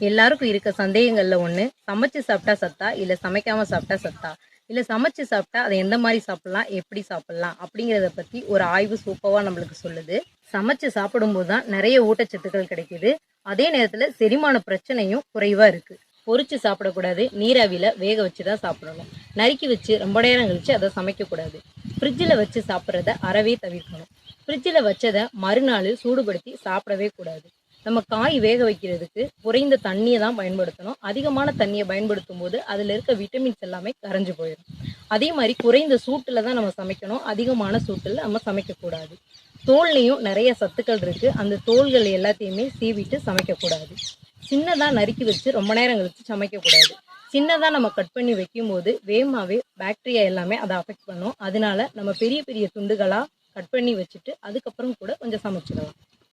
எல்லாருக்கும் இருக்க சந்தேகங்கள்ல ஒண்ணு, சமைச்சு சாப்பிட்டா சத்தா? இல்ல சமைக்காம சாப்பிட்டா சத்தா? இல்ல சமைச்சு சாப்பிட்டா அத எந்த மாரி சாப்பிடலாம்? எப்படி சாப்பிடலாம்? அப்படிங்கிறத பத்தி ஒரு ஆய்வு சூப்பர்வா நம்மளுக்கு சொல்லுது. சமைச்சு சாப்பிடும்போது தான் நெறைய ஊட்டச்சத்துக்கள் கிடைக்குது. அதே நேரத்துல செரிமான பிரச்சனையும் குறைவா இருக்கு. பொரிச்சு சாப்பிடக்கூடாது. நீராவியில வேக வச்சு தான் சாப்பிடணும். நறுக்கி வச்சு ரொம்ப நேரம் கழிச்சு அத சமைக்கக்கூடாது. ஃப்ரிட்ஜில வச்சு சாப்பிடுறத அறவே தவிர்க்கணும். ஃப்ரிட்ஜில வச்சத மறுநாள் சூடுபடுத்தி சாப்பிடவே கூடாது. நம்ம காய் வேக வைக்கிறதுக்கு குறைந்த தண்ணியை தான் பயன்படுத்தணும். அதிகமான தண்ணியை பயன்படுத்தும் போது அதில் இருக்க விட்டமின்ஸ் எல்லாமே கரைஞ்சு போயிடும். அதே மாதிரி குறைந்த சூட்டில் தான் நம்ம சமைக்கணும். அதிகமான சூட்டில் நம்ம சமைக்கக்கூடாது. தோல்லையும் நிறைய சத்துக்கள் இருக்கு. அந்த தோல்கள் எல்லாத்தையுமே சீவிட்டு சமைக்கக்கூடாது. சின்னதாக நறுக்கி வச்சு ரொம்ப நேரம் கழிச்சு சமைக்கக்கூடாது. சின்னதாக நம்ம கட் பண்ணி வைக்கும் போது வேகமாகவே பாக்டீரியா எல்லாமே அதை அஃபெக்ட் பண்ணும். அதனால நம்ம பெரிய பெரிய துண்டுகளாக கட் பண்ணி வச்சுட்டு அதுக்கப்புறம் கூட கொஞ்சம் சமைச்சிடலாம்.